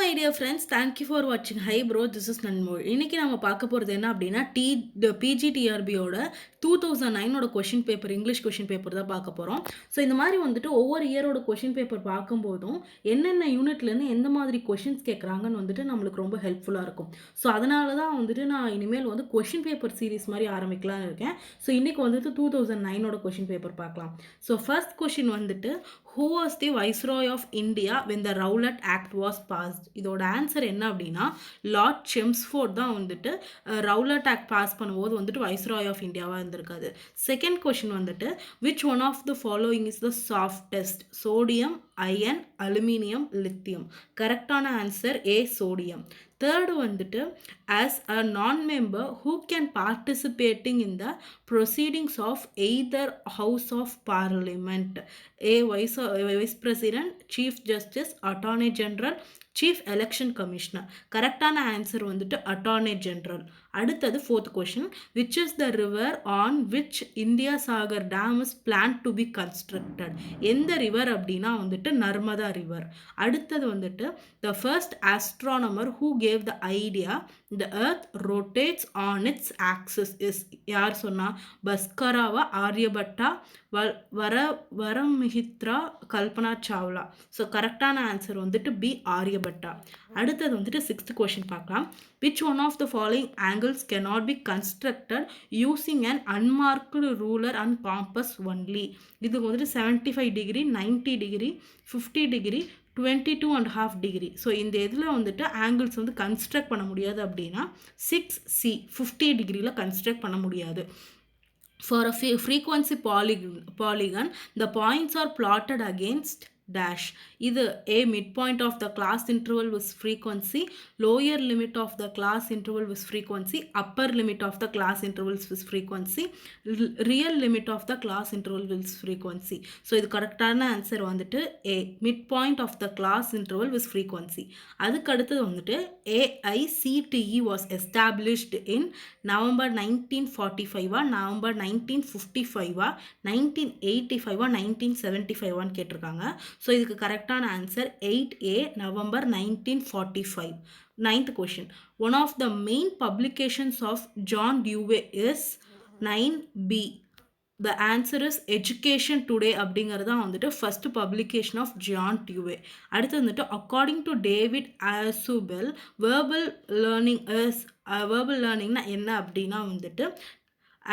My dear friends, thank you for வாட்சிங். Hi bro, this is நன்மோல். இன்னைக்கு நம்ம பார்க்க போகிறது என்ன அப்படின்னா பிஜிடிஆர்பியோட 2009ஓட question paper, English question paper தான் பார்க்க போகிறோம். ஸோ இந்த மாதிரி வந்துட்டு ஒவ்வொரு இயரோட கொஷின் பேப்பர் பார்க்கும்போதும் என்னென்ன யூனிட்லேருந்து எந்த மாதிரி கொஷின்ஸ் கேட்குறாங்கன்னு வந்துட்டு நம்மளுக்கு ரொம்ப ஹெல்ப்ஃபுல்லாக இருக்கும். ஸோ அதனால தான் வந்துட்டு நான் இனிமேல் வந்து கொஷின் பேப்பர் சீரிஸ் மாதிரி ஆரம்பிக்கலாம்னு இருக்கேன். ஸோ இன்றைக்கி வந்துட்டு 2009ஓட கொஷின் பேப்பர் பார்க்கலாம். ஸோ ஃபர்ஸ்ட் கொஷின் வந்துட்டு, who was the viceroy of India when the Rowlatt Act was passed? இதோட ஆன்சர் என்ன அப்படின்னா லார்ட் செம்ஸ்ஃபோர்ட் தான் வந்துட்டு ரவுலட் ஆக்ட் பாஸ் பண்ணும்போது வந்துட்டு வைஸ்ராய் ஆஃப் இந்தியாவாக இருந்திருக்காது. செகண்ட் கொஷின் வந்துட்டு, which one of the following is the softest? Sodium, iron, aluminium, lithium. கரெக்டான ஆன்சர் ஏ, சோடியம். தேர்டு வந்துட்டு, as a non-member who can participating in the proceedings of either house of parliament? A, vice president, chief justice, attorney general, chief election commissioner. கரெக்டான answer வந்துட்டு attorney general. அடுத்தது fourth question, which is the river on which India Sagar dam is plan to be constructed? எந்த river அப்படின்னா வந்துட்டு Narmada river. அடுத்தது வந்துட்டு, the first astronomer who gave the idea the earth rotates on its axis is? யார் சொன்னா? பஸ்கராவா, Aryabhata, Varahamihira, Kalpana Chawla. So கரெக்டான answer வந்துட்டு பி, ஆரியபட்டா. அடுத்தது வந்துட்டு சிக்ஸ்த் கொஷின் பார்க்கலாம். Which one of the following angles cannot be constructed using an unmarked ruler and compass only? இதுக்கு வந்துட்டு 75 degree, 90 degree, 50 degree, 22.5 degree. So இந்த இதில் வந்துட்டு ஆங்கிள்ஸ் வந்து கன்ஸ்ட்ரக்ட் பண்ண முடியாது அப்படின்னா 6C, 50 டிகிரியில் கன்ஸ்ட்ரக்ட் பண்ண முடியாது. For a frequency polygon, the points are plotted against dash. இது a, midpoint of the class interval with frequency, lower limit of the class interval with frequency, upper limit of the class intervals with frequency, real limit of the class interval with frequency. So இது கரெக்டான answer வந்துட்டு a, midpoint of the class interval with frequency. அதுக்கு அடுத்தது வந்துட்டு, AICTE was established in November 1945, November 1955, 1985, 1975 கேட்டிருக்காங்க. So இதுக்கு கரெக்டான answer 8A, November 1945. Ninth question, one of the main publications of John Dewey is 9B. The answer is Education Today அப்படிங்கிறது தான் வந்துட்டு first publication of John டியூவே. அடுத்து வந்துட்டு, according to David ஆசுபெல், verbal லேர்னிங்னா என்ன அப்படின்னா வந்துட்டு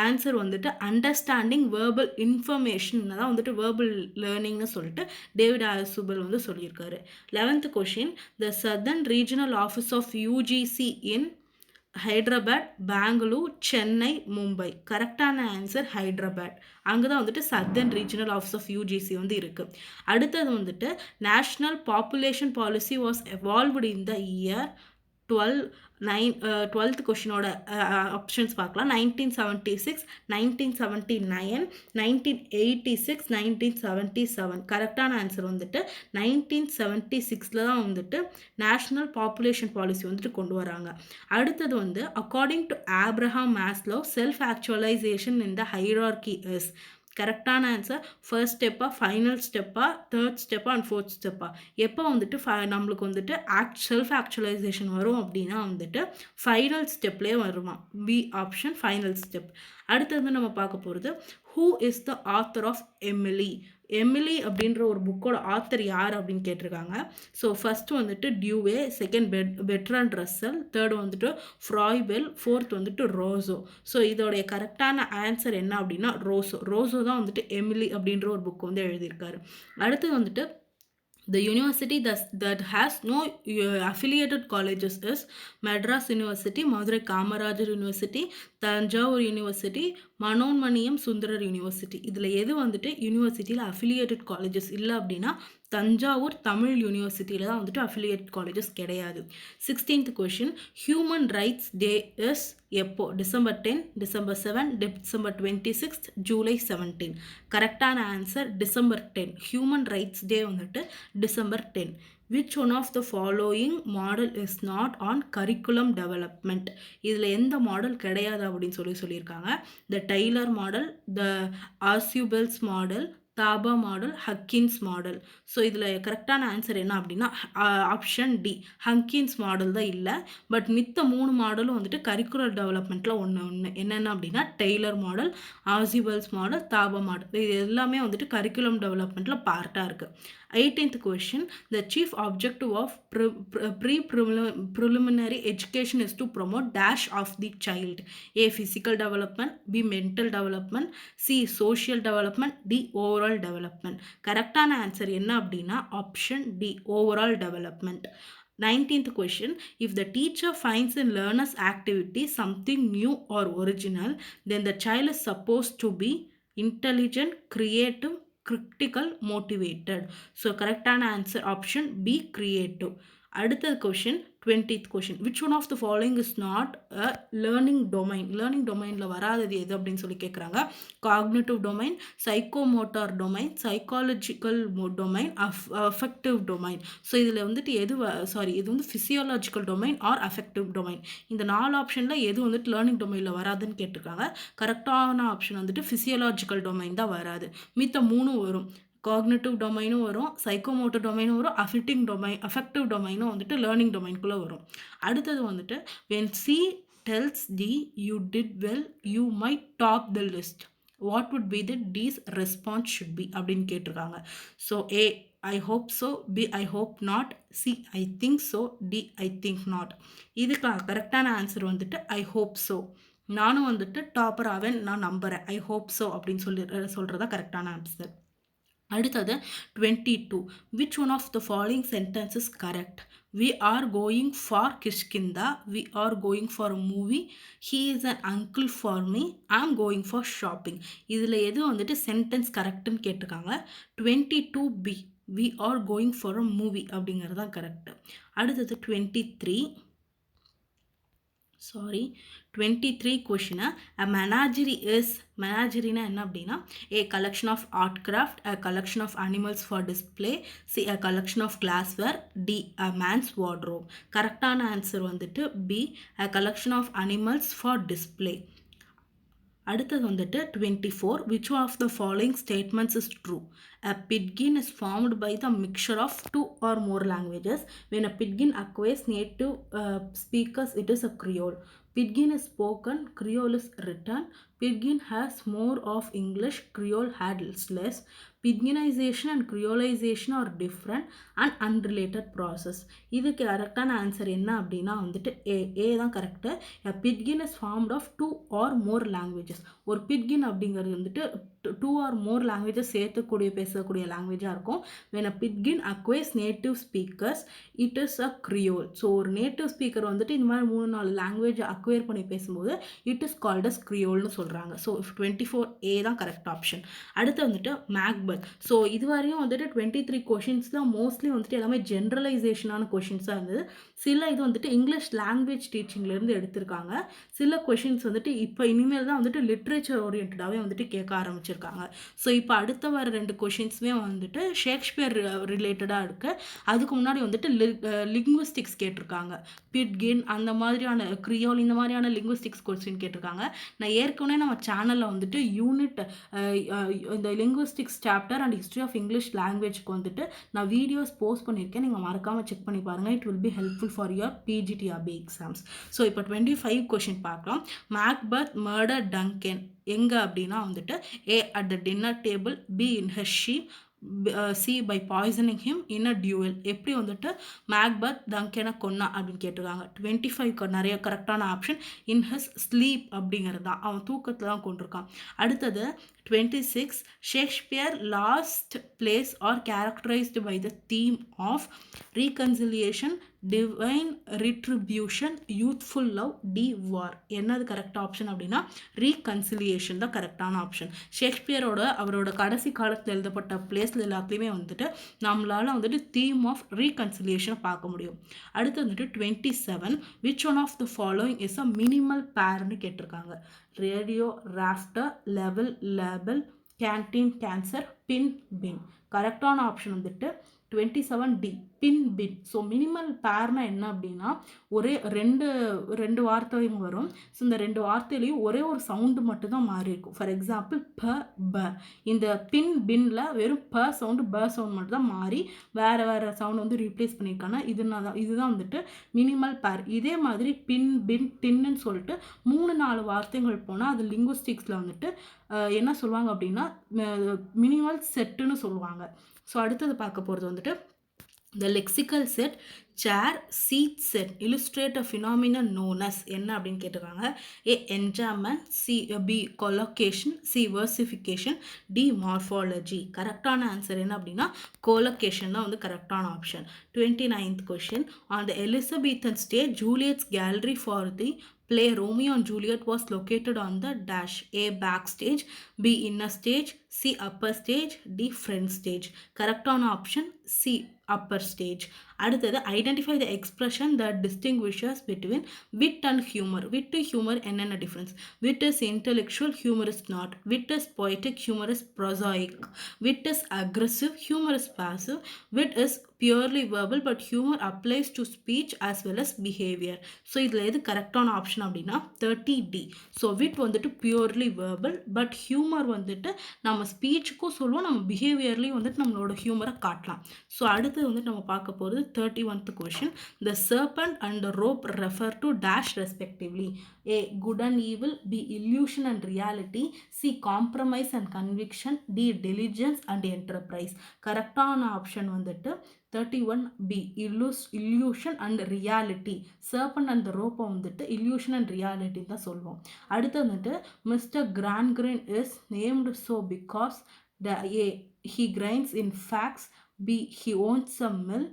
ஆன்சர் வந்துட்டு அண்டர்ஸ்டாண்டிங் வேர்பல் இன்ஃபர்மேஷன் தான் வந்துட்டு வேர்பல் லேர்னிங்னு சொல்லிட்டு டேவிட் ஆசுபெல் வந்து சொல்லியிருக்காரு. 11th question, the southern regional office of UGC in Hyderabad, Bangalore, Chennai, Mumbai. கரெக்டான ஆன்சர் ஹைதராபாத். அங்கே தான் வந்துட்டு southern regional office of UGC வந்து இருக்குது. அடுத்தது வந்துட்டு, national population policy was evolved in the year 12th கொஷினோட ஆப்ஷன்ஸ் பார்க்கலாம். 1976, 1979, 1986, 1977. கரெக்டான ஆன்சர் வந்துட்டு 1976 தான் வந்துட்டு நேஷ்னல் பாப்புலேஷன் பாலிசி வந்துட்டு கொண்டு வராங்க. அடுத்தது வந்து, according to Abraham Maslow, self actualisation in the hierarchy is? கரெக்டான ஆன்சர் ஃபர்ஸ்ட் ஸ்டெப்பா, ஃபைனல் ஸ்டெப்பா, தேர்ட் ஸ்டெப்பா அண்ட் ஃபோர்த் ஸ்டெப்பா? எப்போ வந்துட்டு நம்மளுக்கு வந்துட்டு செல்ஃப் ஆக்சுவலைசேஷன் வரும் அப்படின்னா வந்துட்டு ஃபைனல் ஸ்டெப்லேயே வருமா? B option, final step. அடுத்தது நம்ம பார்க்க போகிறது, who is the author of Emile? Emile அப்படின்ற ஒரு புக்கோட ஆத்தர் யார் அப்படின்னு கேட்டிருக்காங்க. ஸோ ஃபர்ஸ்ட் வந்துட்டு டியூவே, செகண்ட் பெட்ராண்ட் ரஸ்ஸல், தேர்டு வந்துட்டு ஃப்ராய்பெல், ஃபோர்த் வந்துட்டு ரோசோ. ஸோ இதோடைய கரெக்டான ஆன்சர் என்ன அப்படின்னா ரோசோ தான் வந்துட்டு எமிலி அப்படின்ற ஒரு புக் வந்து எழுதியிருக்காரு. அடுத்தது வந்துட்டு, the university that has no affiliated colleges is Madras University, Madurai Kamarajar University, Tanjavur University, Manonmaniam Sundarar university. இதில் எது வந்துட்டு யூனிவர்சிட்டியில் அஃபிலியேட்டட் காலேஜஸ் இல்லை அப்படின்னா தஞ்சாவூர் தமிழ் யூனிவர்சிட்டியில் தான் வந்துட்டு அஃபிலியேட்டட் காலேஜஸ் கிடையாது. 16th question, human rights day is எப்போ? December 10, December 7, December 26, July 17. கரெக்டான answer December 10. Human rights day வந்துட்டு December 10. which one of the following model is not on curriculum development? இதில் எந்த மாடல் கிடையாது அப்படின்னு சொல்லியிருக்காங்க. the Taylor model, the Ausubel's model, Taba model, Huggins model. So இதில் கரெக்டான answer என்ன அப்படின்னா ஆப்ஷன் டி, ஹக்கின்ஸ் மாடல் தான் இல்லை. பட் மித்த 3 மாடலும் வந்துட்டு கரிக்குலர் டெவலப்மெண்ட்டில் ஒன்று என்னென்ன அப்படின்னா Taylor model, Ausubel's model, Taba model. இது எல்லாமே வந்துட்டு கரிக்குலம் டெவலப்மெண்ட்டில் பார்ட்டாக இருக்குது. 18th question, the chief objective of preliminary education is to promote dash of the child. A, physical development, B, mental development, C, social development, D, overall development. கரெக்டான answer என்ன அப்படின்னா option D, overall development. 19th question, if the teacher finds in learner's activity something new or original, then the child is supposed to be intelligent, creative, critical, motivated. So கரெக்டான answer option B, creative. அடுத்தது question 20th question, which one of the following is not a learning domain? Learning டொமைனில் வராதது எது அப்படின்னு சொல்லி கேட்குறாங்க. Cognitive domain, psychomotor domain, psychological domain, affective domain. So இதில் வந்துட்டு எது இது வந்து physiological domain or affective domain. இந்த 4 ஆப்ஷனில் எது வந்துட்டு லேர்னிங் டொமைனில் வராதுன்னு கேட்டிருக்காங்க. கரெக்டான ஆப்ஷன் வந்துட்டு ஃபிசியாலஜிக்கல் டொமைன் தான் வராது. மித்த 3 வரும். காக்னிட்டிவ் டொமைனும் வரும், சைக்கோமோட்டர் டொமைனும் வரும், அஃபெக்டிவ் டொமைனும் வந்துட்டு லேர்னிங் டொமைனுக்குள்ளே வரும். அடுத்தது வந்துட்டு when C tells D you did well, you might top the list, what would be the D's response should be அப்படின்னு கேட்டிருக்காங்க. So A, I hope so, B, I hope not, C, I think so, D, I think not. இதுக்கு கரெக்டான answer வந்துட்டு I hope so. நானும் வந்துட்டு topper ஆவேன் நான் நம்புகிறேன், ஐ ஹோப் ஸோ அப்படின்னு சொல்கிறதா கரெக்டான ஆன்சர். அடுத்தது 22, which one of the following sentence is correct? We are going for Kishkinda, we are going for a movie, he is an uncle for me, I am going for shopping. இதில் எது வந்துட்டு sentence கரெக்டுன்னு கேட்டிருக்காங்க. 22B, we are going for a movie அப்படிங்கிறது தான் correct. அடுத்தது 23 question, a menagerie is, menagerie-na என்ன அப்படின்னா a collection of art craft, a collection of animals for display, C, a collection of glassware, D, a man's wardrobe. கரெக்டான answer வந்துட்டு B, a collection of animals for display. அடுத்தது வந்துட்டு 24, which one of the following statements is true? A pidgin is formed by the mixture of 2 or more languages. When a pidgin acquires native speakers, it is a Creole. Pidgin is spoken, Creole is written. Pidgin has more of English, Creole has less. Pidginization and Creolization are different and unrelated process. இதுக்கு கரெக்டான answer என்ன அப்படின்னா வந்துட்டு ஏ தான் correct. Pidgin is formed of 2 or more languages. ஒரு pidgin அப்படிங்கிறது வந்துட்டு 2 or more languages சேர்த்துக்கூடிய பேசக்கூடிய லாங்குவேஜாக இருக்கும். when a pidgin acquires native speakers, it is a Creole. So ஒரு நேட்டிவ் ஸ்பீக்கர் வந்துட்டு இந்த மாதிரி 3-4 லாங்குவேஜ் அக்வயர் பண்ணி பேசும்போது it is called as Creole சொல்கிறாங்க. ஸோ 24A தான் கரெக்ட் ஆப்ஷன். அடுத்து வந்துட்டு மேக்பத். ஸோ இதுவரையும் வந்துட்டு 23 கொஷின்ஸ் தான் மோஸ்ட்லி வந்துட்டு எல்லாமே ஜென்ரலைசேஷனான கொஷின்ஸாக இருந்தது. சில இது வந்துட்டு இங்கிலீஷ் லாங்குவேஜ் டீச்சிங்லேருந்து எடுத்திருக்காங்க. சில கொஷின்ஸ் வந்துட்டு இப்போ இனிமேல் தான் வந்துட்டு லிட்ரேச்சர் ஓரியன்டாகவே வந்துட்டு கேட்க ஆரம்பிச்சிருக்காங்க. ஸோ இப்போ அடுத்த வர 2 கொஷின்ஸுமே வந்துட்டு ஷேக்ஸ்பியர் ரிலேட்டடாக இருக்குது. அதுக்கு முன்னாடி வந்துட்டு லிங்குவிஸ்டிக்ஸ் கேட்டிருக்காங்க. பிட்கின் அந்த மாதிரியான கிரியோல் இந்த மாதிரியான லிங்குவிஸ்டிக்ஸ் கொஸ்டின் கேட்டிருக்காங்க. நான் ஏற்கனவே நம்ம சேனலில் வந்துட்டு யூனிட் இந்த linguistics chapter and history of English லாங்குவேஜ்க்கு வந்துட்டு நான் வீடியோஸ் போஸ்ட் பண்ணியிருக்கேன். நீங்கள் மறக்காமல் செக் பண்ணி பாருங்கள். It will be helpful for your PGTRB exams. So இப்போ 25 கொஷின் பார்க்கலாம். மேக்பத் மர்டர் டங்கன் எங்கே அப்படின்னா வந்துட்டு A, at the dinner table, B, in his sheep, C, by poisoning him in a duel. எப்படி வந்துட்டு மேக்பத் டங்கனை கொன்னா அப்படின்னு கேட்டிருக்காங்க. 25 நிறைய கரெக்டான ஆப்ஷன் இன் ஹிஸ் ஸ்லீப் அப்படிங்கிறது தான், அவன் தூக்கத்தில் தான் கொண்டிருக்கான். அடுத்தது 26, Shakespeare last plays are characterised by the theme of reconciliation, divine retribution, youthful love, the war. என்னது கரெக்ட் ஆப்ஷன் அப்படின்னா ரீகன்சிலியேஷன் தான் கரெக்டான ஆப்ஷன். அவரோட கடைசி காலத்தில் எழுதப்பட்ட பிளேஸில் எல்லாத்துலேயுமே வந்துட்டு நம்மளால் வந்துட்டு தீம் ஆஃப் ரீகன்சிலியேஷனை பார்க்க முடியும். அடுத்து வந்துட்டு 27, which one of the following is a minimal பேர்னு கேட்டிருக்காங்க. Radio, rafter, level, label, canteen, cancer, pin, pin. கரெக்டான ஆப்ஷன் வந்துட்டு 27 D pin pin. So minimal பேர்னா என்ன அப்படின்னா ஒரே ரெண்டு வார்த்தையும் வரும். ஸோ இந்த 2 வார்த்தையிலையும் ஒரே ஒரு சவுண்டு மட்டும் தான் மாறி இருக்கும். ஃபார் எக்ஸாம்பிள் ப ப. இந்த பின் பின்ல வெறும் ப சவுண்டு ப சவுண்ட் மட்டும் தான் மாறி வேற சவுண்ட் வந்து ரீப்ளேஸ் பண்ணியிருக்காங்க. இதுதான் வந்துட்டு மினிமல் பேர். இதே மாதிரி பின் பின் டின்னு சொல்லிட்டு 3-4 வார்த்தைகள் போனால் அது லிங்குவிஸ்டிக்ஸில் வந்துட்டு என்ன சொல்லுவாங்க அப்படின்னா மினிமல் செட்டுன்னு சொல்லுவாங்க. ஸோ அடுத்தது பார்க்க போகிறது வந்துட்டு the lexical set chair seat set illustrate a phenomenon known as என்ன அப்படின்னு கேட்டிருக்காங்க. A enjambment, B collocation, C versification, D morphology. கரெக்டான ஆன்சர் என்ன அப்படின்னா collocation தான் வந்து கரெக்டான option. 29th question. On the Elizabethan stage, Juliet's gallery for the play Romeo and Juliet was located on the dash. A backstage, B inner stage, C upper stage, D front stage. கரெக்டான option C upper stage. அடுத்தது identify the expression that distinguishes between wit and humour. Wit to humour என்னென்ன difference? Wit is intellectual, humour is not. Wit is poetic, humour is prosaic. Wit is aggressive, humour is passive. Wit is purely verbal but humour applies to speech as well as behaviour. So இதில் எது கரெக்டான option அப்படின்னா 30D. So விட் வந்துட்டு purely verbal but humour வந்துட்டு நம்ம ஸ்பீச்சுக்கும் சொல்லுவோம், நம்ம பிஹேவியர்லேயும் வந்துட்டு நம்மளோட ஹியூமரை காட்டலாம். ஸோ அடுத்து வந்துட்டு நம்ம பார்க்க போகிறது 31st question. The serpent and the rope refer to dash respectively. A good and evil, B illusion and reality, C compromise and conviction, D diligence and enterprise. கரெக்டான ஆப்ஷன் வந்துட்டு 31B illusion and reality. serpent and the rope வந்துட்டு illusion and reality தான் சொல்லுவோம். அடுத்து வந்துட்டு Mr. Grangreen is named so because A he grinds in facts, B he owns a mill,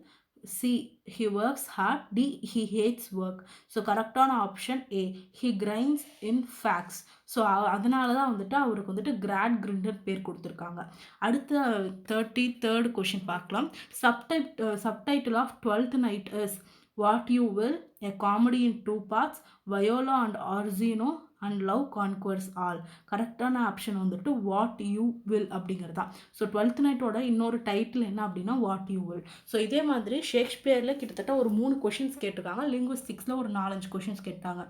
C he works hard, D he hates work. So கரெக்டான option A he grinds in facts. So அதனால தான் வந்துட்டு அவருக்கு வந்துட்டு grad grinder பேர் கொடுத்துருக்காங்க. அடுத்த 33rd question பார்க்கலாம். Subtitle of 12th night is What You Will, a comedy in 2 parts, Viola and Orsino and Love Conquers All. கரெக்டான ஆப்ஷன் வந்துட்டு வாட் யூ வில் அப்படிங்கிறது தான். ஸோ 12th நைட்டோட இன்னொரு டைட்டில் என்ன அப்படின்னா வாட் யூ வில். ஸோ இதே மாதிரி ஷேக்ஸ்பியரில் கிட்டத்தட்ட ஒரு 3 கொஷின்ஸ் கேட்டிருக்காங்க. லிங்குவிஸ்டிக்ஸில் ஒரு 4-5 கொஷின்ஸ் கேட்டாங்க.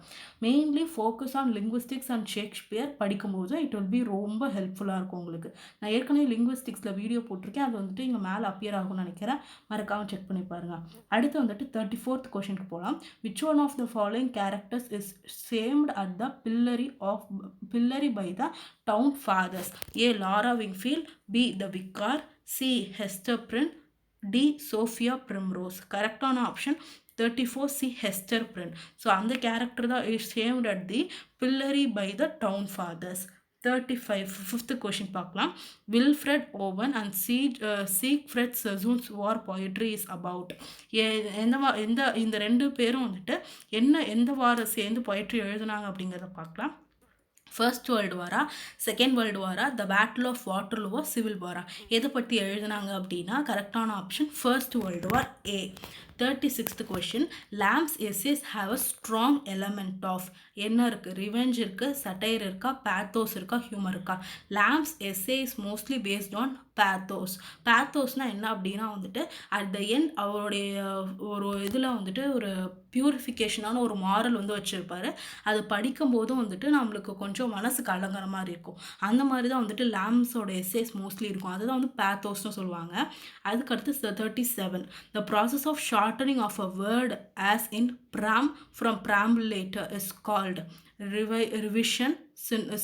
Mainly focus on linguistics and Shakespeare படிக்கும்போது இட் வில் பி ரொம்ப ஹெல்ப்ஃபுல்லாக இருக்கும் உங்களுக்கு. நான் ஏற்கனவே லிங்குவிஸ்டிக்ஸில் வீடியோ போட்டிருக்கேன், அது வந்துட்டு இங்கே மேலே அப்பியர் ஆகும்னு நினைக்கிறேன், மறக்காமல் செக் பண்ணி பாருங்கள். அடுத்து வந்துட்டு 34th கொஷினுக்கு போகலாம். Which one of the following characters is shamed at the pillory by the town fathers? A Laura Wingfield, B the vicar, C Hester Prynne, D Sophia Primrose. கரெக்டான option 34 C Hester Prynne. So அந்த character தான் is saved at the pillory by the town fathers. 35 5th question பார்க்கலாம். Wilfred Owen and Siegfried Sassoon's war poetry is about. இந்த 2 பேரும் வந்துட்டு எந்த வாரம் சேர்ந்து poetry எழுதுனாங்க அப்படிங்கிறத பார்க்கலாம். ஃபர்ஸ்ட் வேர்ல்டு வாரா, செகண்ட் வேர்ல்டு வாரா, த பேட்டில் ஆஃப் வாட்டர்லூவா, சிவில் வாரா? எதை பற்றி எழுதுனாங்க அப்படின்னா கரெக்டான option first world war A. 36th question. Lamb's essays have a strong element of என்ன இருக்குது? ரிவெஞ்ச் இருக்குது, சட்டைர் இருக்கா, பேத்தோஸ் இருக்கா, ஹியூமர் இருக்கா? Lamb's essay is mostly based on pathos. பேத்தோஸ்னால் என்ன அப்படின்னா வந்துட்டு அட் த எண்ட் அவருடைய ஒரு இதில் வந்துட்டு ஒரு பியூரிஃபிகேஷனான ஒரு மாரல் வந்து வச்சுருப்பாரு. அது படிக்கும்போதும் வந்துட்டு நம்மளுக்கு கொஞ்சம் மனசுக்கு அலங்குற மாதிரி இருக்கும். அந்த மாதிரி தான் வந்துட்டு லாம்ஸோட எஸ்ஸேஸ் மோஸ்ட்லி இருக்கும். அதுதான் வந்து பேத்தோஸ்னு சொல்லுவாங்க. அதுக்கடுத்து 37. The process of shortening of a word as in pram from preambulator is called revision,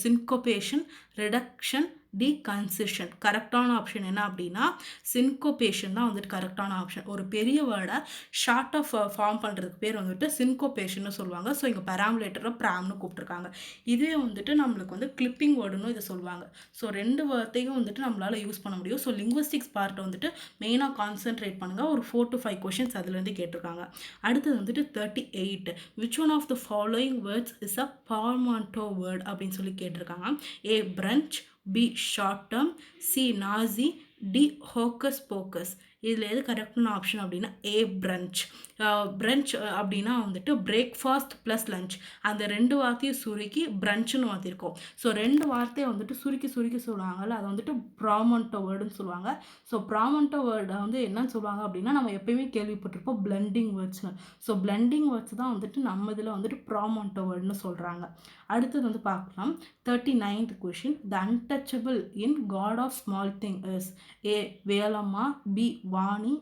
syncopation, reduction, டிகன்சிஷன். கரெக்டான ஆப்ஷன் என்ன அப்படின்னா சின்கோபேஷன் தான் வந்துட்டு கரெக்டான ஆப்ஷன். ஒரு பெரிய வேர்டை ஷார்ட்டாக ஃபார்ம் பண்ணுறதுக்கு பேர் வந்துட்டு சின்கோபேஷன்னு சொல்லுவாங்க. ஸோ இங்கே பெராமுலேட்டரை ப்ராம்னு கூப்பிட்ருக்காங்க. இதே வந்துட்டு நம்மளுக்கு வந்து கிளிப்பிங் வேர்டுன்னு இதை சொல்லுவாங்க. ஸோ 2 வார்த்தையும் வந்துட்டு நம்மளால் யூஸ் பண்ண முடியும். ஸோ லிங்குவிஸ்டிக்ஸ் பார்ட்டை வந்துட்டு மெயினாக கான்சென்ட்ரேட் பண்ணுங்கள். ஒரு 4 to 5 கொஷின்ஸ் அதுலேருந்து கேட்டிருக்காங்க. அடுத்தது வந்துட்டு 38. Which one of the following words is a portmanteau word அப்படின்னு சொல்லி கேட்டிருக்காங்க. A brunch, B short term, C nazi, D hocus pocus. இதில் எது கரெக்டான ஆப்ஷன் அப்படின்னா ஏ பிரஞ்ச். பிரஞ்ச் அப்படின்னா வந்துட்டு பிரேக்ஃபாஸ்ட் ப்ளஸ் லஞ்ச், அந்த 2 வார்த்தையும் சுருக்கி பிரஞ்சுன்னு மாற்றிருக்கோம். ஸோ 2 வார்த்தையை வந்துட்டு சுருக்கி சுருக்கி சொல்லுவாங்கல்ல, அதை வந்துட்டு ப்ராமன்டோ வேர்டுன்னு சொல்லுவாங்க. ஸோ ப்ராமன்டோ வேர்டை வந்து என்னன்னு சொல்லுவாங்க அப்படின்னா, நம்ம எப்பயுமே கேள்விப்பட்டிருப்போம் பிளெண்டிங் வேர்ட்ஸ்னு. ஸோ பிளெண்டிங் வேர்ட்ஸ் தான் வந்துட்டு நம்ம இதில் வந்துட்டு ப்ராமன்டோ வேர்டுன்னு சொல்கிறாங்க. அடுத்தது வந்து பார்க்கலாம் 39th question. The untouchable in God of small things is A Velamma, B Vani,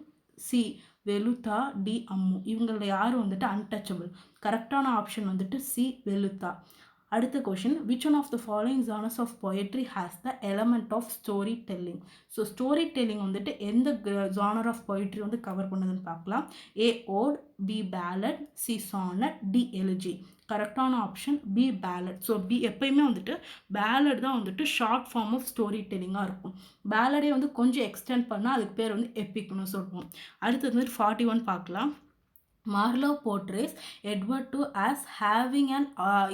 C Velutha, D Ammu. இவங்களில் யார் வந்துட்டு அன்டச்சபிள்? கரெக்டான ஆப்ஷன் வந்துட்டு சி வெலுத்தா. அடுத்த question. Which one of the following genres of poetry has the element of story telling? So story telling வந்துட்டு எந்த genre of poetry வந்து cover பண்ணுதுன்னு பார்க்கலாம். A ode, B ballad, C sonnet, D elegy. கரெக்டான option B ballot. So B எப்பயுமே வந்துட்டு ballot தான் வந்துட்டு ஷார்ட் ஃபார்ம் ஆஃப் ஸ்டோரி டெல்லிங்காக இருக்கும். பேலடே வந்து கொஞ்சம் எக்ஸ்டெண்ட் பண்ணால் அதுக்கு பேர் வந்து எப்பிக்னு சொல்லுவோம். அடுத்தது வந்து 41 பார்க்கலாம். Marlowe portrays Edward II as having an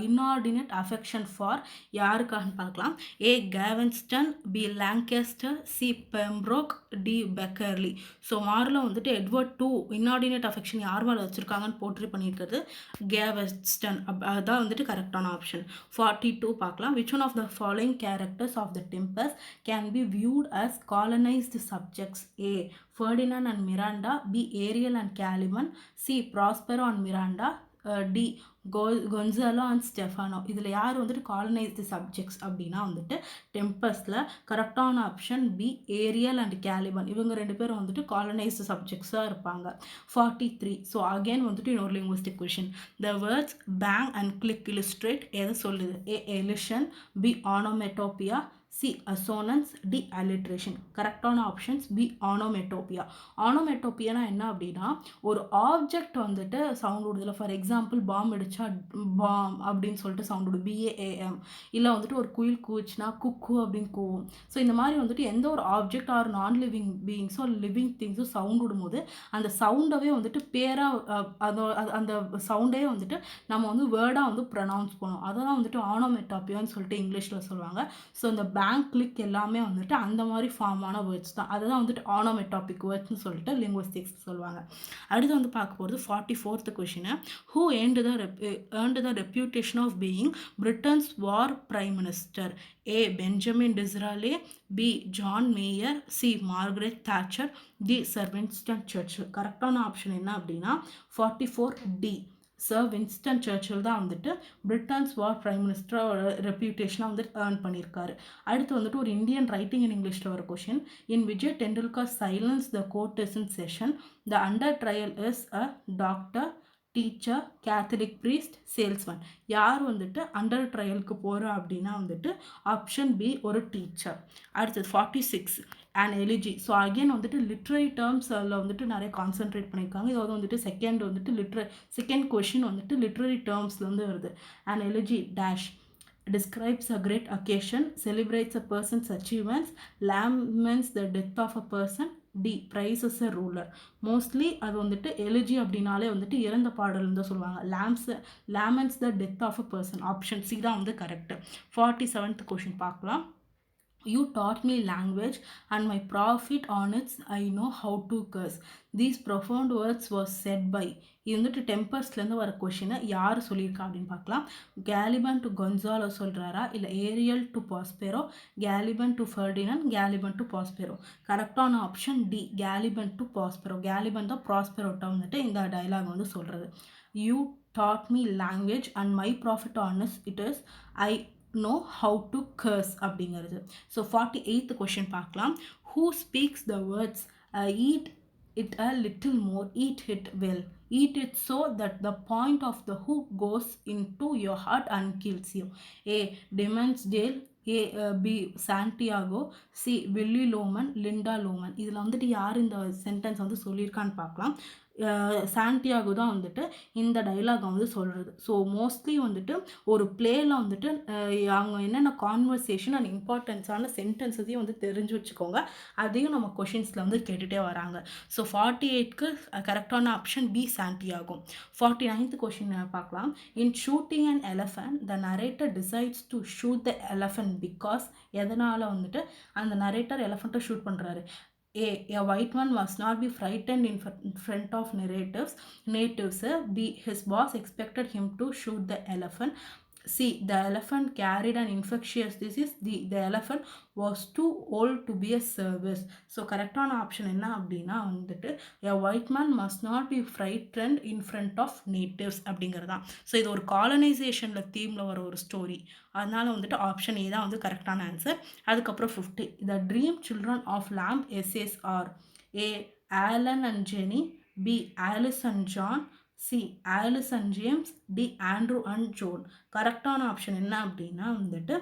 inordinate affection for யாருக்காகன்னு பார்க்கலாம். A Gaveston, B Lancaster, C Pembroke, D Berkeley. So Marlowe வந்துட்டு எட்வர்ட் II இன்னார்டினேட் அஃபெக்ஷன் யார் மேலே வச்சுருக்காங்கன்னு போர்ட்ரே பண்ணியிருக்கிறது கேவன்ஸ்டன். அதுதான் வந்துட்டு கரெக்டான ஆப்ஷன். 42 பார்க்கலாம். Which one of the following characters of the Tempest can be viewed as colonised subjects? A Ferdinand and Miranda, B Ariel and Caliban, C Prospero and Miranda, D Gonzalo and Stefano. இதில் யார் வந்துட்டு colonised subjects அப்படின்னா வந்துட்டு டெம்பஸில் கரெக்டான option B Ariel and Caliban. இவங்க 2 பேரும் வந்துட்டு காலனைஸ்டு சப்ஜெக்ட்ஸாக இருப்பாங்க. 43. ஸோ அகெயின் வந்துட்டு இன்னொரு linguistic question. The words bang and click illustrate எதை சொல்லுது? A elision, B onomatopoeia, C assonance, D alliteration. கரெக்டான ஆப்ஷன்ஸ் பி ஆனோமெட்டோபியா. ஆனோமெட்டோபியானா என்ன அப்படின்னா ஒரு ஆப்ஜெக்ட் வந்துட்டு சவுண்ட் விடுதில்ல. ஃபார் எக்ஸாம்பிள் பாம் அடித்தா பாம் அப்படின்னு சொல்லிட்டு சவுண்ட் விடும், BAAM. இல்லை வந்துட்டு ஒரு குயில் கூச்சுனா குக்கு அப்படின்னு கூவும். ஸோ இந்த மாதிரி வந்துட்டு எந்த ஒரு ஆப்ஜெக்ட் ஆர் நான் லிவிங் பீயிங்ஸோ லிவிங் திங்ஸோ சவுண்ட் விடும்போது அந்த சவுண்டவே வந்துட்டு பேராக அந்த சவுண்டே வந்துட்டு நம்ம வந்து வேர்டாக வந்து ப்ரொனவுன்ஸ் பண்ணுவோம். அதை தான் வந்துட்டு ஆனோமெட்டோபியான்னு சொல்லிட்டு இங்கிலீஷில் சொல்லுவாங்க. ஸோ இந்த பேங்க் கிளிக் எல்லாமே வந்துட்டு அந்த மாதிரி ஃபார்மான வேர்ட்ஸ் தான். அதுதான் வந்துட்டு ஆனோமெட்டாபிக் வேர்ட்ஸ்னு சொல்லிட்டு லிங்குவிஸ்டிக்ஸ் சொல்லுவாங்க. அடுத்து வந்து பார்க்க போகிறது 44th கொஷினை. Who earned the reputation of being Britain's war prime minister? A Benjamin Disraeli, B John Major, C Margaret Thatcher, D Sir Winston Churchill. கரெக்டான ஆப்ஷன் என்ன அப்படின்னா 44D. சர் வின்ஸ்டன் சர்ச்சில் தான் வந்துட்டு பிரிட்டன்ஸ் வார் பிரைம் மினிஸ்டரோட ரெப்யூட்டேஷனாக வந்துட்டு ஏர்ன் பண்ணியிருக்காரு. அடுத்து வந்துட்டு ஒரு இந்தியன் ரைட்டிங் இன் இங்கிலீஷில் ஒரு question. In Vijay Tendulkar silence the court is in session, the under trial is a doctor, teacher, Catholic priest, salesman. யார் வந்துட்டு அண்டர் ட்ரையலுக்கு போகிறா அப்படின்னா வந்துட்டு ஆப்ஷன் பி ஒரு டீச்சர். அடுத்தது 46 அண்ட் எலிஜி. ஸோ அகெயின் வந்துட்டு லிட்ரரி டேர்ம்ஸில் வந்துட்டு நிறைய கான்சென்ட்ரேட் பண்ணியிருக்காங்க. இதாவது வந்துட்டு செகண்ட் கொஷின் வந்துட்டு லிட்ரரி டேர்ம்ஸில் வந்து வருது. And எலிஜி dash describes a great occasion, celebrates a person's achievements, laments the death of a person, D praises a ruler. Mostly அது வந்துட்டு எலிஜி அப்படின்னாலே வந்துட்டு இறந்த பாடல் தான் சொல்லுவாங்க. laments the death of a person. Option C தான் வந்து கரெக்ட். 47th கொஷின் பார்க்கலாம். You taught me language and my profit on it I know how to curse. These profound words was said by. இது வந்துட்டு டெம்பஸ்ட்லேருந்து வர கொஷினை யார் சொல்லியிருக்கா அப்படின்னு பார்க்கலாம். கேலிபன் டு கொன்சாலோ சொல்கிறாரா, இல்லை Ariel to Prospero, Caliban to Ferdinand, Caliban to Prospero. கரெக்டான option D Caliban to Prospero. Caliban தான் பாஸ்பெரோட்ட வந்துட்டு இந்த டைலாக் வந்து சொல்கிறது. You taught me language and my profit on it is I know how to curse அப்படிங்கிறது. So 48th question பார்க்கலாம். Who speaks the words eat it a little more, eat it well, eat it so that the point of the hook goes into your heart and kills you? A Dimmesdale, A B Santiago, C Willy Loman, Linda Loman. இதில் வந்துட்டு யார் இந்த sentence வந்து சொல்லியிருக்கான்னு பார்க்கலாம். Santiago தான் வந்துட்டு இந்த dialogue வந்து சொல்கிறது. ஸோ மோஸ்ட்லி வந்துட்டு ஒரு பிளேயில் வந்துட்டு அவங்க என்னென்ன கான்வர்சேஷன் அண்ட் இம்பார்ட்டன்ஸான சென்டென்ஸையும் வந்து தெரிஞ்சு வச்சுக்கோங்க. அதையும் நம்ம கொஷின்ஸில் வந்து கேட்டுகிட்டே வராங்க. ஸோ 48க்கு கரெக்டான option B Santiago. 49th question பார்க்கலாம். இன் shooting and elephant the narrator decides to shoot the elephant because. எதனால் வந்துட்டு அந்த நரேட்டர் எலஃபண்ட்டை ஷூட் பண்ணுறாரு? A white man must not be frightened in front of natives. B, his boss expected him to shoot the elephant. C, the elephant carried an infectious disease. D, the elephant was too old to be a service. So கரெக்டான option என்ன அப்படின்னா வந்துட்டு a white man must not be frightened in front of natives அப்படிங்கிறதான். So இது ஒரு காலனைசேஷனில் தீமில் வர ஒரு story. அதனால வந்துட்டு ஆப்ஷன் ஏ தான் வந்து கரெக்டான ஆன்சர். அதுக்கப்புறம் 50, the dream children of lamb essays are A, Alan and Jenny. B, Alice and John. C, Alice and James. D, Andrew and Joan. கரெக்டான ஆப்ஷன் என்ன அப்படின்னா வந்துட்டு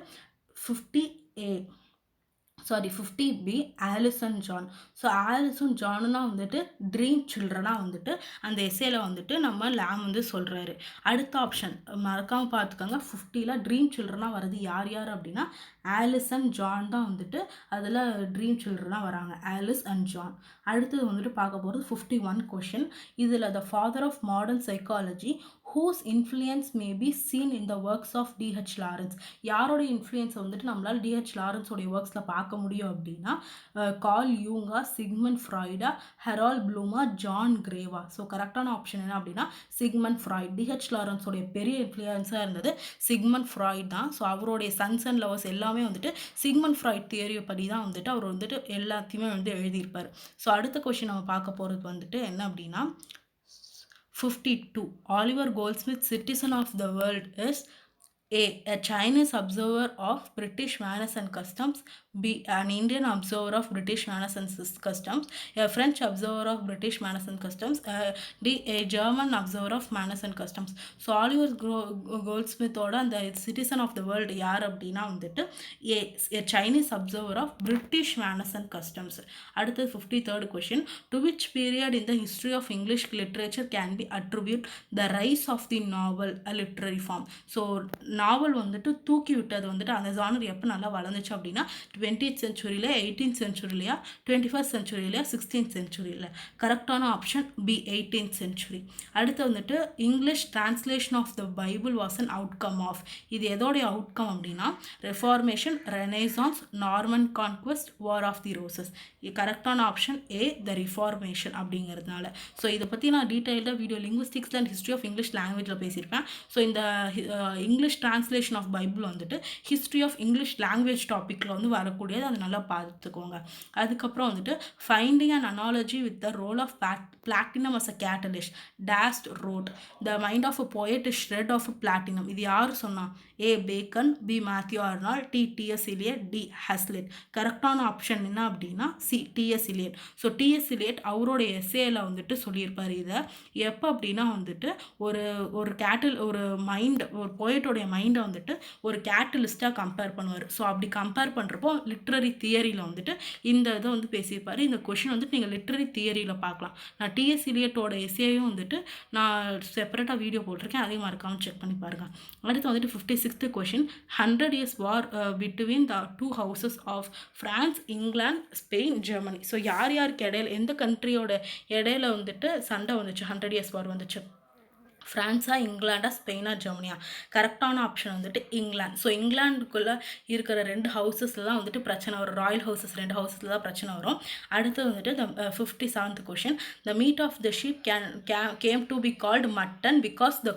50A 50B, Alice and John. So ஆலிஸும் ஜானுனா வந்துட்டு dream சில்ட்ரனாக வந்துட்டு அந்த எஸ்ஏல வந்துட்டு நம்ம லேம் வந்து சொல்கிறாரு. அடுத்த ஆப்ஷன் மறக்காமல் பார்த்துக்கோங்க, 50ல் ட்ரீம் சில்ட்ரனாக வருது யார் யார் அப்படின்னா ஆலிஸ் அண்ட் ஜான் தான் வந்துட்டு அதில் ட்ரீம் சில்ட்ரனாக வராங்க, ஆலிஸ் அண்ட் ஜான். அடுத்தது வந்துட்டு பார்க்க போகிறது 51 கொஷின். இதில் the father of modern psychology whose influence may be seen in the works of D.H. Lawrence. யாரோட இன்ஃப்ளூயன்ஸை வந்துட்டு நம்மளால் D.H. லாரன்ஸோடைய ஒர்க்ஸில் பார்க்க முடியும் அப்படின்னா கார்ல் யூங்கா, சிக்மண்ட் ஃப்ராய்டா, ஹெரால்ட் ப்ளூமா, ஜான் கிரேவா. ஸோ கரெக்டான ஆப்ஷன் என்ன அப்படின்னா சிக்மண்ட் ஃப்ராய்ட். D.H. லாரன்ஸோடைய பெரிய இன்ஃப்ளூயன்ஸாக இருந்தது சிக்மண்ட் ஃப்ராய்ட் தான். ஸோ அவருடைய சன்ஸ் அண்ட் லவர்ஸ் எல்லாமே வந்துட்டு சிக்மண்ட் ஃப்ராய்ட் தியரியை படி தான் வந்துட்டு அவர் வந்துட்டு எல்லாத்தையுமே வந்து எழுதியிருப்பார். ஸோ அடுத்த கொஸ்டின் நம்ம பார்க்க போகிறது வந்துட்டு என்ன அப்படின்னா 52. Oliver Goldsmith's Citizen of the World is A Chinese observer of British manners and customs. B, an Indian observer of British manners and customs. A French observer of British manners and customs. D, a German observer of manners and customs. So Oliver கோல்ட்ஸ்மித்தோட அந்த citizen of the world யார் அப்படின்னா வந்துட்டு A Chinese observer of British manners and customs. அடுத்தது 53rd question. To which period in the history of English literature can be attribute the rise of the novel, a literary form? So novel வந்துட்டு தூக்கி விட்டது வந்துட்டு அந்த genre எப்போ நல்லா வளர்ந்துச்சு அப்படின்னா 20th சென்ச்சுரியில், 18th சென்ச்சுரிலையா, 21st சென்ச்சுரியிலையா, 16th சென்ச்சுரியில். கரெக்டான ஆப்ஷன் பி 18th சென்ச்சுரி. அடுத்து வந்துட்டு English translation of the Bible was an outcome of. இது எதோடைய அவுட்கம் அப்படின்னா Reformation, Renaissance, Norman Conquest, War of the Roses. கரெக்டான ஆப்ஷன் ஏ த ரிஃபார்மேஷன் அப்படிங்கிறதுனால. ஸோ இதை பற்றி நான் டீட்டெயில்டாக video linguistics and history of English லாங்குவேஜில் பேசியிருப்பேன். ஸோ இந்த இங்கிலீஷ் டிரான்ஸ்லேஷன் ஆஃப் பைபிள் வந்துட்டு ஹிஸ்ட்ரி ஆஃப் இங்கிலீஷ் லாங்குவேஜ் டாப்பிக்கில் வந்து வரக்கூடியது, அதை நல்லா பார்த்துக்கோங்க. அதுக்கப்புறம் வந்துட்டு finding and analogy with the role of platinum as a catalyst, thus wrote the mind of a poet is shred of platinum. இது யார் சொன்னா? A Bacon, B Matthew Arnold, TS Eliot, D Hazlitt. கரெக்டான option என்ன அப்படின்னா C TS Eliot. So TS Eliot அவரோட எஸ்ஏல வந்துட்டு சொல்லியிருப்பார் இதை. எப்போ அப்படின்னா வந்துட்டு ஒரு மைண்ட், ஒரு போயட்டோடைய மைண்டை வந்துட்டு ஒரு கேட்டலிஸ்ட்டாக கம்பேர் பண்ணுவார். ஸோ அப்படி கம்பேர் பண்ணுறப்போ லிட்ரரி தியரியில் வந்துட்டு இந்த இதை வந்து பேசியிருப்பார். இந்த கொஷின் வந்துட்டு நீங்கள் லிட்ரரி தியரியில் பார்க்கலாம். நான் டிஎஸ் இலியட்டோட எஸ்ஏயும் வந்துட்டு நான் செப்பரேட்டாக வீடியோ போட்டிருக்கேன், அதையும் மறக்காமல் செக் பண்ணி பாருங்கள். அடுத்து வந்துட்டு 56th question. 100 years war between the two houses of France, England, Spain, Germany. So யார் யாருக்கு இடையில, எந்த கண்ட்ரியோட இடையில வந்துட்டு சண்டை வந்துச்சு, 100 years war வந்துச்சு? ஃப்ரான்ஸா, இங்கிலாண்டா, ஸ்பெயினா, ஜெர்மனியா? கரெக்டான ஆப்ஷன் வந்துட்டு இங்கிலாந்து. ஸோ இங்கிலாந்துக்குள்ளே இருக்கிற 2 ஹவுசஸில் தான் வந்துட்டு பிரச்சனை வரும். ராயல் ஹவுசஸ் 2 ஹவுஸில் தான் பிரச்சனை வரும். அடுத்து வந்துட்டு 57th question. The meat of the sheep came to be called mutton because the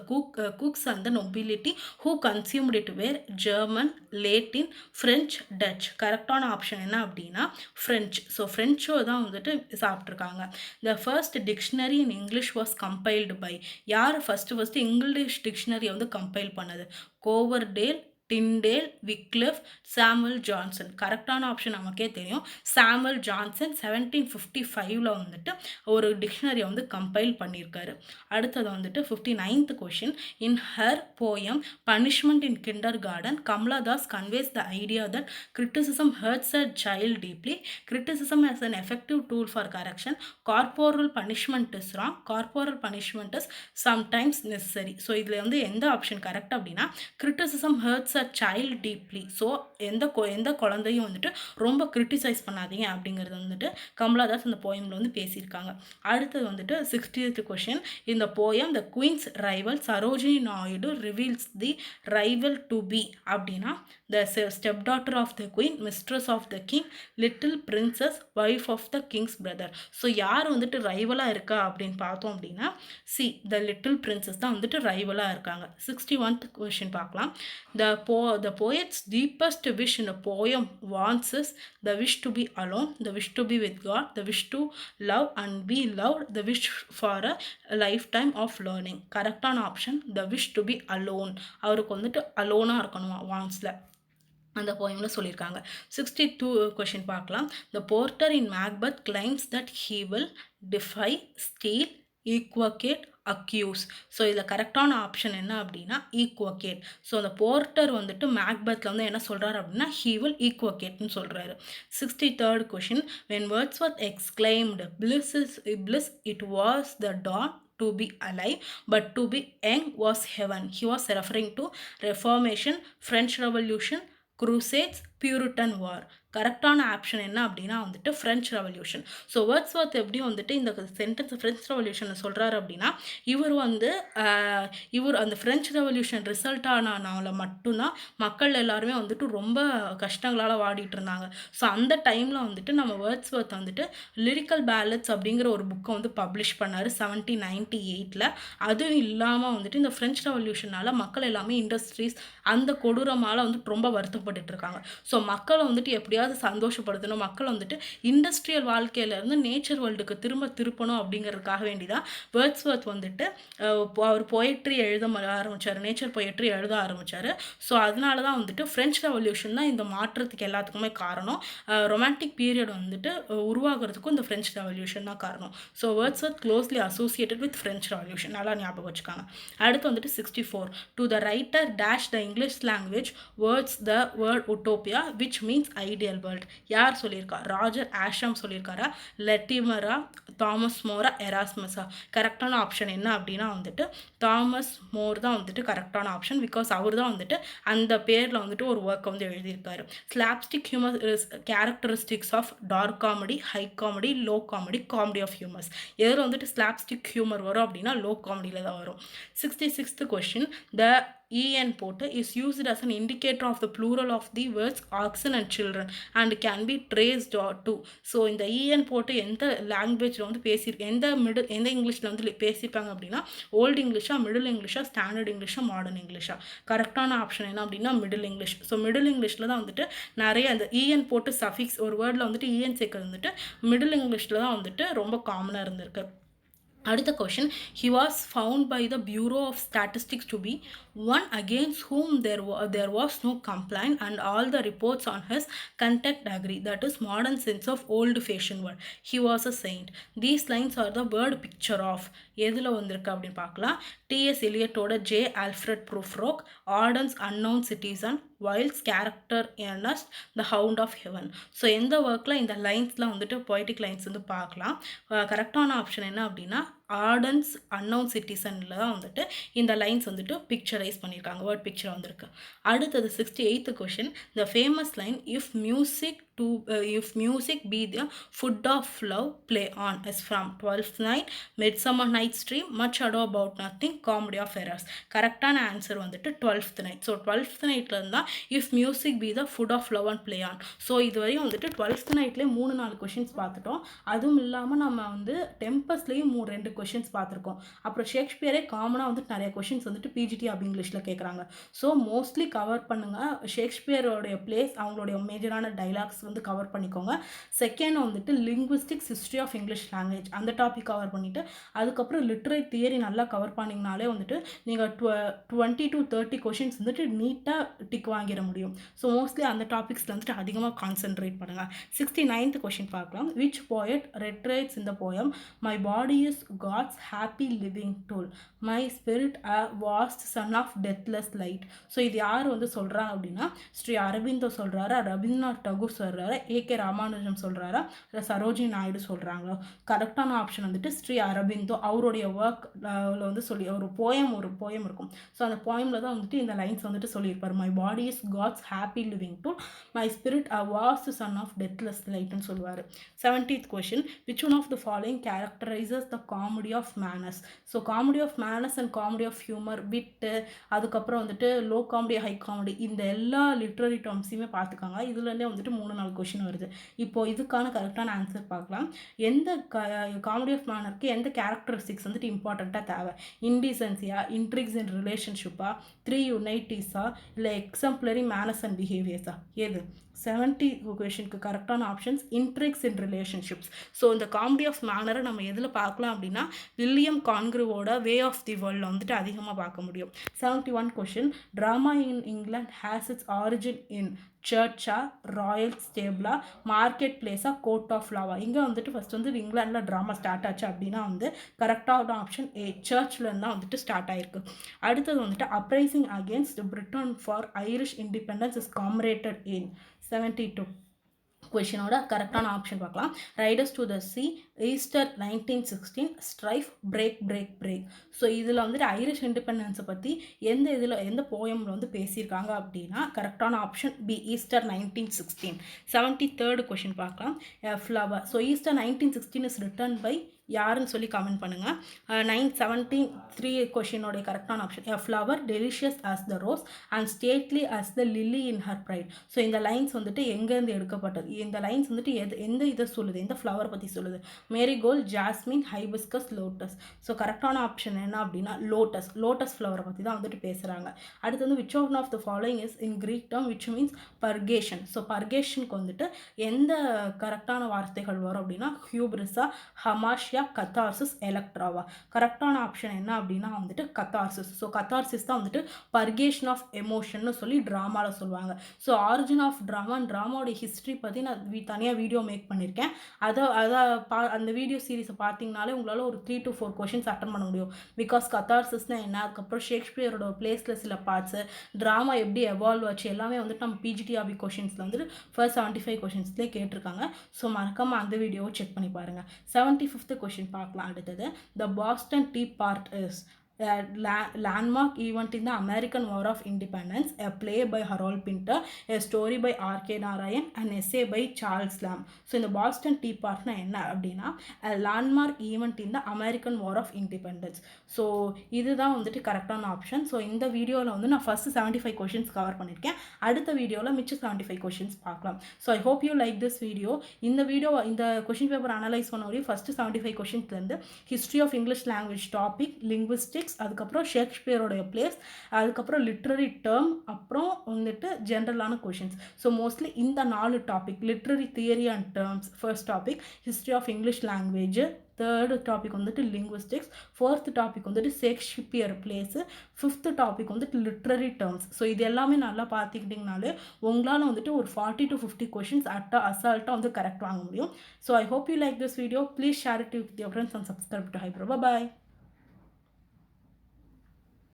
cooks and the nobility who consumed it were German, Latin, French, Dutch. கரெக்டான ஆப்ஷன் என்ன அப்படின்னா ஃப்ரெஞ்ச். ஸோ ஃப்ரெஞ்சோ தான் வந்துட்டு சாப்பிட்ருக்காங்க. The first dictionary in English was compiled by. யார் first English டிக்ஷனரியை வந்து கம்பைல் பண்ணது? Coverdale, Tyndale, Wycliffe, Samuel Johnson. கரெக்டான ஆப்ஷன் நமக்கே தெரியும், சாமுவல் ஜான்சன் 1755 வந்துட்டு ஒரு டிக்ஷனரியை வந்து கம்பைல் பண்ணியிருக்காரு. அடுத்தது வந்துட்டு 59th question. In her poem punishment in kinder garden, Kamala Das conveys the idea that criticism hurts a child deeply. Criticism as an effective tool for correction. Corporal punishment is wrong. Corporal punishment is sometimes necessary. So இதில் வந்து எந்த option correct அப்படின்னா criticism hurts a a child deeply. So எந்த குழந்தையும் வந்துட்டு ரொம்ப criticise பண்ணாதீங்க அப்படிங்கிறது வந்துட்டு கமலாதாஸ் இந்த போயமில் வந்து பேசியிருக்காங்க. அடுத்தது வந்துட்டு 60th கொஷின். இந்த poem the queen's rival Sarojini Naidu reveals the rival to be அப்படின்னா the step daughter of the queen, mistress of the king, little princess, wife of the king's brother. So யார் வந்துட்டு ரைவலாக இருக்கா அப்படின்னு பார்த்தோம் அப்படின்னா த லிட்டில் பிரின்சஸ் தான் வந்துட்டு ரைவலாக இருக்காங்க. 61th கொஷின் பார்க்கலாம். The poet's deepest wish in a poem wants is the wish to be alone, the wish to be with God, the wish to love and be loved, the wish for a lifetime of learning. கரெக்டான option the wish to be alone. அவருக்கு வந்துட்டு அலோனாக இருக்கணும் வான்ஸில் அந்த போயமில் சொல்லியிருக்காங்க. 62 question பார்க்கலாம். The porter in Macbeth claims that he will defy, steal, equivocate, accuse. So இதில் கரெக்டான option என்ன அப்படின்னா ஈக்வகேட். ஸோ அந்த போர்ட்டர் வந்துட்டு மேக்பத்தில் வந்து என்ன சொல்கிறாரு அப்படின்னா ஹீ வில் ஈக்வகேட்னு சொல்கிறாரு. 63rd question. When Wordsworth exclaimed bliss it was the dawn to be alive, but to be young was heaven. He was referring to Reformation, French Revolution, Crusades, Puritan War. கரெக்டான option என்ன அப்படின்னா வந்துட்டு French revolution. So Wordsworth எப்படி வந்துட்டு இந்த sentence French ரெவல்யூஷனை சொல்கிறாரு அப்படின்னா இவர் அந்த ஃப்ரெஞ்ச் ரெவல்யூஷன் ரிசல்ட் ஆனனால மட்டும்தான் மக்கள் எல்லாருமே வந்துட்டு ரொம்ப கஷ்டங்களால் வாடிட்டு இருந்தாங்க. ஸோ அந்த டைமில் வந்துட்டு நம்ம வேர்ட்ஸ்வொர்த் வந்துட்டு லிரிக்கல் பேலட்ஸ் அப்படிங்கிற ஒரு புக்கை வந்து பப்ளிஷ் பண்ணார் 1798. அதுவும் இல்லாமல் வந்துட்டு இந்த ஃப்ரெஞ்ச் ரெவல்யூஷனால் மக்கள் எல்லாமே இண்டஸ்ட்ரீஸ் அந்த கொடூரமால் வந்துட்டு ரொம்ப வருத்தப்பட்டு இருக்காங்க. ஸோ மக்களை வந்துட்டு எப்படியாவது சந்தோஷப்படுத்தணும், மக்கள் வந்துட்டு இண்டஸ்ட்ரியல் வாழ்க்கையிலேருந்து நேச்சர் வேர்ல்டுக்கு திருப்பணும் அப்படிங்கிறதுக்காக வேண்டிதான் வேர்ட்ஸ்வொர்த் வந்துட்டு அவர் போயட்ரி எழுத ஆரம்பித்தார், நேச்சர் போயட்ரி எழுத ஆரம்பித்தார். ஸோ அதனால தான் வந்துட்டு ஃப்ரெஞ்ச் ரெவல்யூஷன் தான் இந்த மாற்றத்துக்கு எல்லாத்துக்குமே காரணம். ரொமான்டிக் பீரியட் வந்துட்டு உருவாகிறதுக்கும் இந்த ஃப்ரெஞ்ச் ரெவல்யூஷன் தான் காரணம். So Wordsworth closely associated with French Revolution. நல்லா ஞாபகம் வச்சுக்காங்க. அடுத்து வந்துட்டு 64. To the writer dash the English language words the word utopia which means ideal world. யார் சொல்லியிருக்கா? ராஜர் ஆஷம் சொல்லியிருக்காரா, லெட்டிமரா, தாமஸ் மோரா, எராஸ்மஸா? கரெக்டான ஆப்ஷன் என்ன அப்படின்னா வந்துட்டு தாமஸ் மோர் தான் வந்துட்டு கரெக்டான ஆப்ஷன். பிகாஸ் அவர் தான் வந்துட்டு அந்த பேரில் வந்துட்டு ஒரு ஒர்க்கை வந்து எழுதியிருக்காரு. Slapstick humour characteristics of dark comedy, high comedy, low comedy, comedy of humours. எதில் வந்துட்டு ஸ்லாப்ஸ்டிக் ஹியூமர் வரும் அப்படின்னா லோ காமெடியில் தான் வரும். 66th question. த en போட்டு is used as an indicator of the plural of the words oxen and children and can be traced to. So இந்த en போட்டு எந்த லாங்குவேஜில் வந்து எந்த இங்கிலீஷில் வந்து பேசியிருப்பாங்க அப்படின்னா ஓல்டு இங்கிலீஷா, மிடில் இங்கிலீஷா, ஸ்டாண்டர்ட் இங்கிலீஷா, மாடர்ன் இங்கிலீஷா? கரெக்டான ஆப்ஷன் என்ன அப்படின்னா மிடில் இங்கிலீஷ். ஸோ மிடில் இங்கிலீஷில் தான் வந்துட்டு நிறைய அந்த en போட்டு சஃபிக்ஸ் ஒரு வேர்டில் வந்துட்டு en சேர்க்கறது வந்துட்டு மிடில் இங்கிலீஷில் தான் வந்துட்டு ரொம்ப காமனாக இருந்திருக்கு. அடுத்த question. He was found by the Bureau of Statistics to be one against whom there was no complaint and all the reports on his conduct agree. That is modern sense of old fashioned word. He was a saint. These lines are the word picture of. எதில் வந்திருக்கு அப்படின்னு பார்க்கலாம். T.S. Eliotோட J. Alfred Prufrock, Auden's Unknown Citizen, Wilde's Character Ernest, The Hound of Heaven. So எந்த ஒர்க்கில் இந்த லைன்ஸ்லாம் வந்துட்டு poetic lines வந்து பார்க்கலாம். கரெக்டான ஆப்ஷன் என்ன அப்படின்னா ஆர்டன்ஸ் அன்னோன் சிட்டிசனில் தான் வந்துட்டு இந்த லைன்ஸ் வந்துட்டு பிக்சரைஸ் பண்ணியிருக்காங்க, வேர்ட் பிக்சர் வந்திருக்கு. அடுத்தது 68th question. The famous line if music be the food of love play on is from 12th Night, Midsummer Night's Dream, Much Ado About Nothing, Comedy of Errors. கரெக்டான answer வந்துட்டு 12th Night. So 12th Nightல இருந்தால் if music be the food of love and play on. So இது வரையும் வந்துட்டு 12th Nightலேயே 3-4 questions பார்த்துட்டோம். அதுவும் இல்லாமல் நம்ம வந்து டெம்பஸ்லேயும் 2 கொஷின்ஸ் பார்த்துருக்கோம். அப்புறம் ஷேக்ஸ்பியரே காமனாக வந்துட்டு நிறைய கொஷின்ஸ் வந்துட்டு பிஜிடி அப்படி இங்கிலீஷில் கேட்குறாங்க. ஸோ மோஸ்ட்லி கவர் பண்ணுங்கள். ஷேக்ஸ்பியரோடைய பிளேஸ், அவங்களுடைய மேஜரான டைலாக்ஸ் வந்து கவர் பண்ணிக்கோங்க. செகண்ட் வந்துட்டு linguistics, history of English language அந்த டாபிக் கவர் பண்ணிவிட்டு அதுக்கப்புறம் லிட்ரரி தியரி நல்லா கவர் பண்ணிங்கனாலே வந்துட்டு நீங்கள் 20 to 30 கொஷின்ஸ் வந்துட்டு நீட்டாக டிக் வாங்கிட முடியும். ஸோ மோஸ்ட்லி அந்த டாபிக்ஸில் வந்துட்டு அதிகமாக கான்சென்ட்ரேட் பண்ணுங்கள். 69th கொஷின் பார்க்கலாம். விச் போயட் ரெட்ரேட்ஸ் இந்த poem my body is God's happy living tool. My spirit a vast son of deathless light. So இது யார் வந்து சொல்கிறாங்க அப்படின்னா ஸ்ரீ அரவிந்தோ சொல்கிறாரா, ரவீந்திரநாத் டகூர் சொல்கிறாரா, ஏகே ராமானுஜம் சொல்கிறாரா, இல்லை சரோஜினி நாயுடு சொல்கிறாங்களோ? கரெக்டான ஆப்ஷன் வந்துட்டு ஸ்ரீ அரவிந்தோ. அவருடைய ஒர்க்கில் வந்து சொல்லி ஒரு போயம் இருக்கும். ஸோ அந்த போயமில் தான் வந்துட்டு இந்த லைன்ஸ் வந்துட்டு சொல்லியிருப்பார். My body is God's happy living tool, my spirit a vast sun of deathless லைட்னு சொல்லுவார். 17th question, which one of the following characterizes the comedy of manners? So comedy of manners and comedy of humour, விட்டு, அதுக்கப்புறம் வந்துட்டு low comedy, high comedy, இந்த எல்லா literary டேர்ம்ஸையுமே பார்த்துக்காங்க. இதுலேருந்தே வந்துட்டு 3-4 question வருது. இப்போது இதுக்கான கரெக்டான ஆன்சர் பார்க்கலாம். எந்த காமெடி ஆஃப் மேனருக்கு எந்த கேரக்டரிஸ்டிக்ஸ் வந்துட்டு இம்பார்ட்டண்ட்டாக தேவை? இன்டீசன்சியா, இன்ட்ரிக்ஸ் இன் ரிலேஷன்ஷிப்பா, 3 யுனைட்டிஸா, இல்லை எக்ஸம்ப்ளரி மேனஸ் அண்ட் பிஹேவியர்ஸா? எது? 70 கொஷனுக்கு கரெக்டான ஆப்ஷன்ஸ் இன்ட்ரிக்ஸ் இன் ரிலேஷன்ஷிப்ஸ். ஸோ இந்த காமெடி ஆஃப் மேனரை நம்ம எதில் பார்க்கலாம் அப்படின்னா வில்லியம் கான்க்ரூவோட வே ஆஃப் தி வேர்ல்டில் வந்துட்டு அதிகமாக பார்க்க முடியும். 71 question, drama in England has its origin in சர்ச்சா, ராயல் ஸ்டேபிளா, மார்க்கெட் பிளேஸா, கோர்ட் ஆஃப் லாவா? இங்கே வந்துட்டு ஃபஸ்ட் வந்து இங்கிலாண்டில் ட்ராமா ஸ்டார்ட் ஆச்சு அப்படின்னா வந்து கரெக்டான ஆப்ஷன் ஏ, சர்ச்லேருந்து தான் வந்துட்டு ஸ்டார்ட் ஆயிருக்கு. அடுத்தது வந்துட்டு uprising against Britain for Irish independence is commemorated in 72 கொஷினோட கரெக்டான ஆப்ஷன் பார்க்கலாம். Riders to the sea, Easter 1916, strife, break break break. So இதில் வந்துட்டு ஐரிஷ் இண்டிபெண்டன்ஸை பற்றி எந்த போயமில் வந்து பேசியிருக்காங்க அப்படின்னா கரெக்டான option B, Easter 1916. 73rd question பார்க்கலாம். Flower. So Easter 1916 is written by யாருன்னு சொல்லி கமெண்ட் பண்ணுங்கள். 973 கொஷினோடைய கரெக்டான option A flower delicious as the rose and stately as the lily in her pride. So இந்த லைன்ஸ் வந்துட்டு எங்கேருந்து எடுக்கப்பட்டது? இந்த லைன்ஸ் வந்துட்டு எந்த இதை சொல்லுது, எந்த ஃப்ளவர் பற்றி சொல்லுது? Marigold, jasmine, hibiscus, lotus. So கரெக்டான ஆப்ஷன் என்ன அப்படின்னா லோட்டஸ் ஃப்ளவரை பற்றி தான் வந்துட்டு பேசுகிறாங்க. அடுத்து வந்து which one of the following is in Greek term which means purgation. So பர்கேஷனுக்கு வந்துட்டு எந்த கரெக்டான வார்த்தைகள் வரும் அப்படின்னா ஹியூப்ரிஸா, ஹமாஷ், கத்தார்சிஸ், எலக்ட்ராவா? கரெக்டான ஆப்ஷன் என்ன அப்படின்னா வந்துட்டு கத்தார்சிஸ். ஸோ கத்தார்சிஸ் தான் வந்துட்டு பர்கேஷன் ஆஃப் எமோஷன்னு சொல்லி ட்ராமாவில் சொல்லுவாங்க. ஸோ ஆரிஜின் ஆஃப் ட்ராமாவோடைய ஹிஸ்ட்ரி பற்றி நான் தனியாக வீடியோ மேக் பண்ணியிருக்கேன். அந்த வீடியோ சீரீஸை பார்த்தீங்கனாலே உங்களால் ஒரு 3 to 4 கொஷின்ஸ் அட்டன் பண்ண முடியும். பிகாஸ் கத்தார்சிஸ்னால் என்ன, அதுக்கப்புறம் ஷேக்ஸ்பியரோட பிளேஸில் சில பார்ட்ஸு, ட்ராமா எப்படி எவால்வ் ஆச்சு எல்லாமே வந்துட்டு நம்ம பிஜிடிஆர்பி கொஷின்ஸில் வந்துட்டு ஃபர்ஸ்ட் 75 கொஷின்ஸ்லேயே கேட்டிருக்காங்க. ஸோ மறக்காமல் அந்த வீடியோவை செக் பண்ணி பாருங்கள். 75th கொஷின் பார்க்கலாம். அடுத்தது the Boston tea party is a landmark event in the American War of Independence, a play by Harold Pinter, a story by R.K. Narayan, an essay by Charles Lamb. So இந்த Boston tea பார்ட்னா என்ன அப்படின்னா a landmark event in the American War of Independence. So இதுதான் வந்துட்டு கரெக்டான option. So இந்த வீடியோவில் வந்து நான் ஃபஸ்ட்டு 75 கொஷின்ஸ் கவர் பண்ணியிருக்கேன். அடுத்த வீடியோவில் மிச்சம் 75 கொஷின்ஸ் பார்க்கலாம். So I hope you like this video. இந்த கொஷின் பேப்பர் அனலைஸ் பண்ண வரையும் ஃபஸ்ட்டு 75 கொஷின்ஸ்லேருந்து history of English language topic, linguistics, அதுக்கப்புறம் ஷேக்ஸ்பியரோடைய பிளேஸ், அதுக்கப்புறம் லிட்ரரி டேர்ம், அப்புறம் வந்துட்டு ஜென்ரலான கொஷின்ஸ். ஸோ மோஸ்ட்லி இந்த 4 topic, literary theory and terms first topic, history of English language, third topic வந்துட்டு லிங்குவிஸ்டிக்ஸ், ஃபோர்த் டாபிக் வந்துட்டு ஷேக்ஸ்பியர் பிளேஸு, ஃபிஃப்த் டாபிக் வந்துட்டு லிட்ரரி டேர்ம்ஸ். ஸோ இது எல்லாமே நல்லா பார்த்துக்கிட்டிங்கனாலே உங்களால் வந்துட்டு ஒரு 40 to 50 கொஷின்ஸ் அசால்ட்டாக வந்து கரெக்ட் வாங்க முடியும். So I hope you like this video. Please share it with your friends and subscribe to ஹைப்ரோ. Bye.